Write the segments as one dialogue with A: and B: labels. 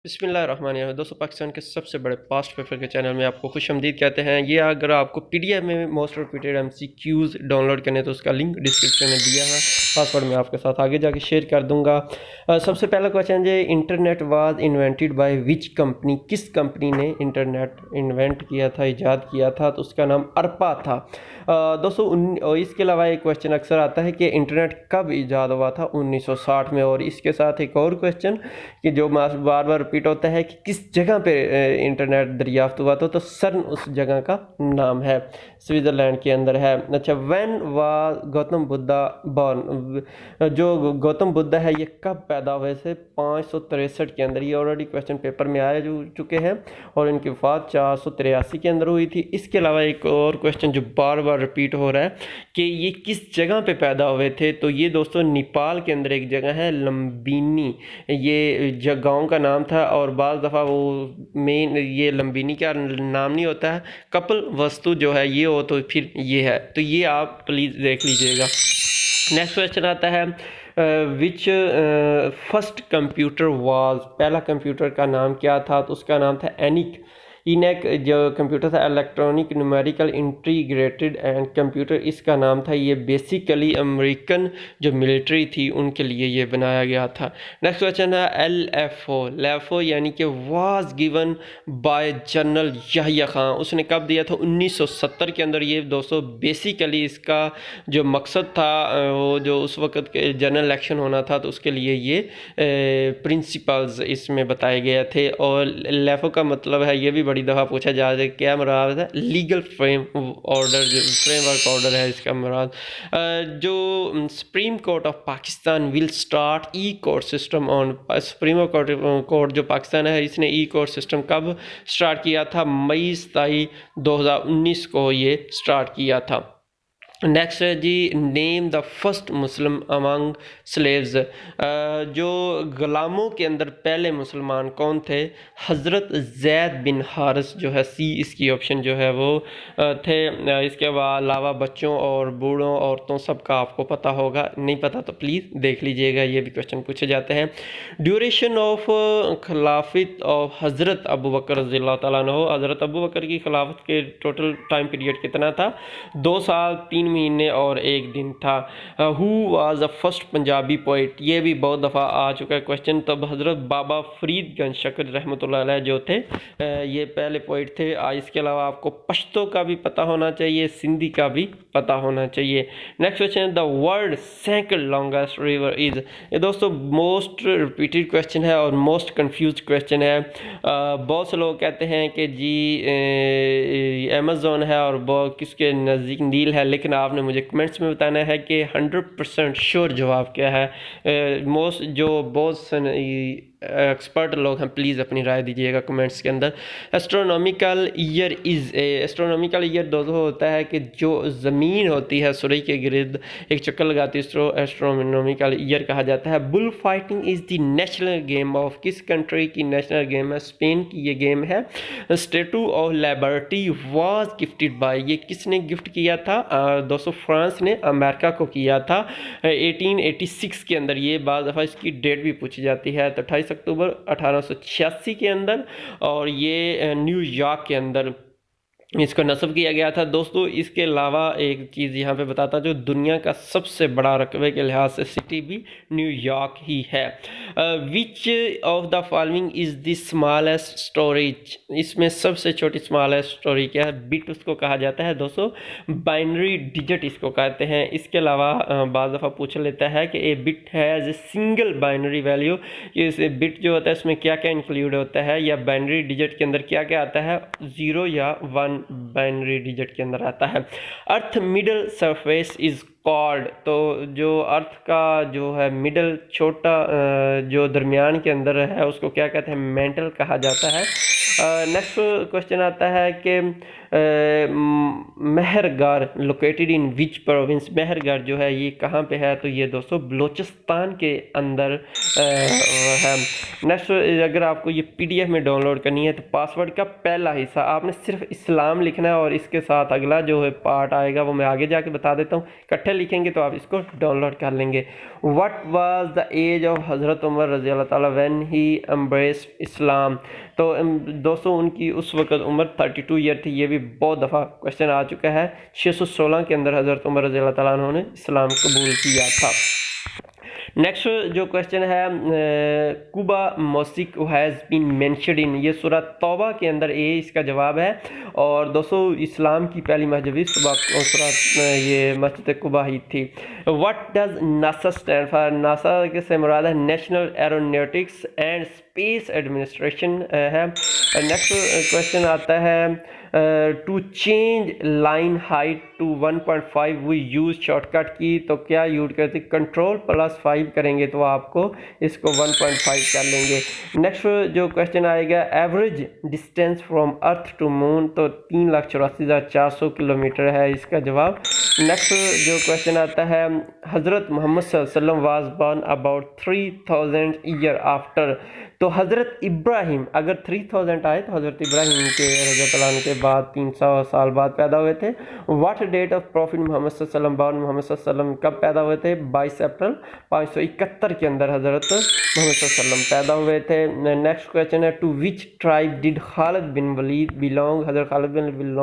A: बिस्मिल्लाहिर्रहमानिर्रहीम। दोस्तों, पाकिस्तान के सबसे बड़े पास्ट पेपर के चैनल में आपको खुशामदीद कहते हैं। ये अगर आपको पीडीएफ में मोस्ट रिपीटेड एमसीक्यूज डाउनलोड करने तो उसका लिंक डिस्क्रिप्शन में दिया है। पासवर्ड मैं आपके साथ आगे जाके शेयर कर दूंगा। सबसे पहला क्वेश्चन है, internet was invented by which company? किस कंपनी ने इंटरनेट इन्वेंट किया था, ईजाद किया था? तो उसका नाम अरपा था। दोस्तों, इसके अलावा एक क्वेश्चन अक्सर आता है कि इंटरनेट कब ईजाद हुआ था? 1960 में। और इसके साथ एक और क्वेश्चन कि जो बार बार रिपीट होता है कि किस जगह पे इंटरनेट दरियाफ्त हुआ था? तो सर्न उस जगह का नाम है, स्विट्ज़रलैंड के अंदर है। अच्छा, when was Gautam Buddha born? जो गौतम बुद्धा है ये कब पैदा हुए थे? 563 के अंदर। ये ऑलरेडी क्वेश्चन पेपर में आ चुके हैं और इनकी वफात 483 के अंदर हुई थी। इसके अलावा एक और क्वेश्चन जो बार बार रिपीट हो रहा है कि ये किस जगह पे पैदा हुए थे? तो ये दोस्तों नेपाल के अंदर एक जगह है लंबिनी, ये गांव का नाम था। और बाज़ दफ़ा वो मेन ये लंबिनी का नाम नहीं होता है, कपल वस्तु जो है ये हो तो फिर ये है। तो ये आप प्लीज़ देख लीजिएगा। नेक्स्ट क्वेश्चन आता है, विच फर्स्ट कंप्यूटर वाज? पहला कंप्यूटर का नाम क्या था? तो उसका नाम था एनिक। इनैक जो कंप्यूटर था, electronic numerical integrated and computer इसका नाम था। ये बेसिकली अमेरिकन जो मिलिट्री थी उनके लिए ये बनाया गया था। नेक्स्ट क्वेश्चन है, LFO यानी कि was given by general Yahya Khan. उसने कब दिया था? 1970 के अंदर। ये दोस्तों बेसिकली इसका जो मकसद था वो जो उस वक़्त के जनरल इलेक्शन होना था तो उसके लिए ये प्रिंसिपल्स इसमें बताए गए थे। और लेफो का मतलब है, ये भी बड़ी दफ़ा पूछा जा रहा है, क्या मुराद है? लीगल फ्रेमवर्क ऑर्डर है इसका मुराद। जो supreme court of Pakistan will start E court system on? Supreme court जो पाकिस्तान है इसने ई कोर्ट सिस्टम कब स्टार्ट किया था? मई 2019 को ये स्टार्ट किया था। नेक्स्ट है जी, name the first Muslim among slaves. जो ग़ुलामों के अंदर पहले मुसलमान कौन थे? हज़रत ज़ैद बिन हारिस जो है, सी इसकी ऑप्शन जो है वो थे। इसके अलावा बच्चों और बूढ़ों औरतों सबका आपको पता होगा, नहीं पता तो प्लीज़ देख लीजिएगा, ये भी क्वेश्चन पूछे जाते हैं। ड्यूरेशन ऑफ खिलाफत ऑफ हज़रत अबू बकर रज़ियल्लाहु तआला अन्हु। हज़रत अबू बकर की खिलाफत के टोटल टाइम पीरियड कितना था? 2 साल 3 महीने और 1 दिन था। Who was the first Punjabi poet? ये भी बहुत दफ़ा आ चुका है क्वेश्चन। तब हज़रत बाबा फरीद गंज शकर रहमतुल्लाह अलैह जो थे ये पहले पोइट थे। इसके अलावा आपको पश्तो का भी पता होना चाहिए, सिंधी का भी पता होना चाहिए। Next question, the world second longest river is? ये दोस्तों मोस्ट रिपीटेड क्वेश्चन है और मोस्ट कंफ्यूज क्वेश्चन है। बहुत से लोग कहते हैं कि जी अमेज़न है और किसके नज़दीक नील है, लेकिन आपने मुझे कमेंट्स में बताना है कि 100% श्योर जवाब क्या है। मोस्ट जो बहुत एक्सपर्ट लोग हैं प्लीज़ अपनी राय दीजिएगा कमेंट्स के अंदर। Astronomical year is astronomical year दोस्तों होता है कि जो ज़मीन होती है सूरज के गिर्द एक चक्कर लगाती है, एस्ट्रोनॉमिकल ईयर कहा जाता है। Bull fighting is the national game of? किस कंट्री की नेशनल गेम है? स्पेन की ये गेम है। Statue of liberty was gifted by? ये किसने गिफ्ट किया था? दोस्तों फ्रांस ने अमेरिका को किया था 1886 के अंदर। ये बाज़ दफ़ा इसकी डेट भी पूछी जाती है। तो 28 अक्टूबर 1886 के अंदर, और ये न्यूयॉर्क के अंदर इसको नस्ब किया गया था। दोस्तों इसके अलावा एक चीज़ यहाँ पे बताता, जो दुनिया का सबसे बड़ा रकबे के लिहाज से सिटी भी न्यूयॉर्क ही है। Which of the following is the smallest storage? इसमें सबसे छोटी स्मॉलेस्ट स्टोरी क्या है? बिट उसको कहा जाता है दोस्तों, बाइनरी डिजिट इसको कहते हैं। इसके अलावा बाज़ दफ़ा पूछ लेता है कि ए बिट है as a single binary value. ये बिट जो होता है इसमें क्या क्या इंक्लूड होता है, या बाइनरी डिजिट के अंदर क्या क्या आता है? 0 या 1 बाइनरी डिजिट के अंदर आता है। अर्थ मिडल सरफेस इज कॉल्ड? तो जो अर्थ का जो है मिडल छोटा जो दरमियान के अंदर है उसको क्या कहते हैं? मेंटल कहा जाता है। नेक्स्ट क्वेश्चन आता है कि मेहरगार लोकेटेड इन विच प्रोविंस, मेहरगार जो है ये कहाँ पे है, तो ये दोस्तों बलूचिस्तान के अंदर है। नेक्स्ट, अगर आपको ये PDF में डाउनलोड करनी है तो पासवर्ड का पहला हिस्सा आपने सिर्फ इस्लाम लिखना है और इसके साथ अगला जो है पार्ट आएगा वो मैं आगे जाके बता देता हूँ, इकट्ठे लिखेंगे तो आप इसको डाउनलोड कर लेंगे। What was the age of Hazrat Umar रज़ी अल्लाह ताला व्हेन ही एम्ब्रेस्ड इस्लाम, तो दोस्तों उनकी उस वक्त उम्र 32 ईयर थी। ये भी बहुत दफ़ा क्वेश्चन आ चुका है। 616 के अंदर हज़रत उमर रज़ी अल्लाह ताला अन्हु ने इस्लाम कबूल किया था। नेक्स्ट जो क्वेश्चन है, Quba mosque has been mentioned in, ये सूरह तौबा के अंदर इसका जवाब है। और दोस्तों इस्लाम की पहली मस्जिद ये मस्जिद कुबा ही थी। What does NASA stand for, NASA के से मुराद है national aeronautics and space administration है। नेक्स्ट क्वेश्चन आता है, to change line height to 1.5 we use shortcut key, तो क्या यूज करते, Ctrl+5 करेंगे तो आपको इसको 1.5 कर लेंगे। नेक्स्ट जो क्वेश्चन आएगा, average distance from earth to moon, तो 3,84,400 किलोमीटर है इसका जवाब। नेक्स्ट जो क्वेश्चन आता है, हज़रत मोहम्मद सल्लल्लाहु अलैहि वसल्लम was born about 3000 year after, तो हज़रत इब्राहिम अगर 3000 आए तो हज़रत इब्राहिम के रज़ियल्लाहु के बाद 300 साल बाद पैदा हुए थे। What date of prophet Muhammad सल्लल्लाहु अलैहि वसल्लम बॉर्न, मोहम्मद सल्लल्लाहु अलैहि वसल्लम कब पैदा हुए थे, 22 अप्रैल 571 के अंदर हज़रत मोहम्मद सल्लल्लाहु अलैहि वसल्लम पैदा हुए थे। नेक्स्ट क्वेश्चन है, to which tribe did Khalid bin Walid belong, Hazrat Khalid bin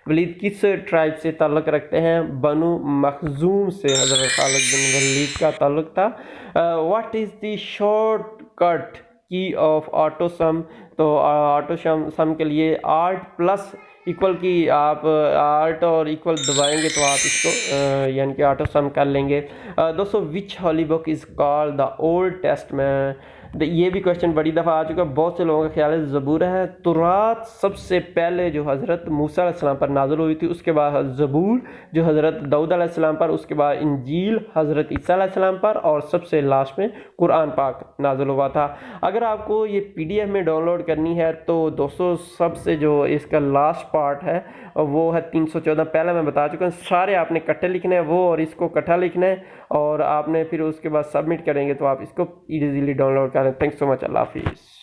A: Waleed किस ट्राइब से ताल्लुक़ रखते हैं, बनु मखजूम से हज़रत खालिद बिन वलीद का ताल्लुक़ था। व्हाट इज़ द शॉर्टकट की ऑफ ऑटो सम, तो ऑटो सम के लिए आर्ट प्लस इक्वल की आप आर्ट और इक्वल दबाएंगे तो आप इसको यानी कि ऑटो सम कर लेंगे। दोस्तों which holy book is called the old testament, ये भी क्वेश्चन बड़ी दफ़ा आ चुका है, बहुत से लोगों का ख्याल है ज़बूर है। तुरात सबसे पहले जो हज़रत मूसा अलैहिस्सलाम पर नाज़िल हुई थी, उसके बाद ज़बूर जो हज़रत दाऊद अलैहिस्सलाम पर, उसके बाद इंजील हज़रत ईसा अलैहिस्सलाम पर, और सबसे लास्ट में कुरान पाक नाज़िल हुआ था। अगर आपको ये PDF में डाउनलोड करनी है तो दोस्तों सबसे जो इसका लास्ट पार्ट है वो है 314, पहले मैं बता चुका हूँ, सारे आपने इकट्ठे लिखने हैं वो और इसको इकट्ठा लिखना है और आपने फिर उसके बाद सबमिट करेंगे तो आप इसको ईजीली डाउनलोड करें। थैंक्स सो मच, अल्लाह हाफिज़।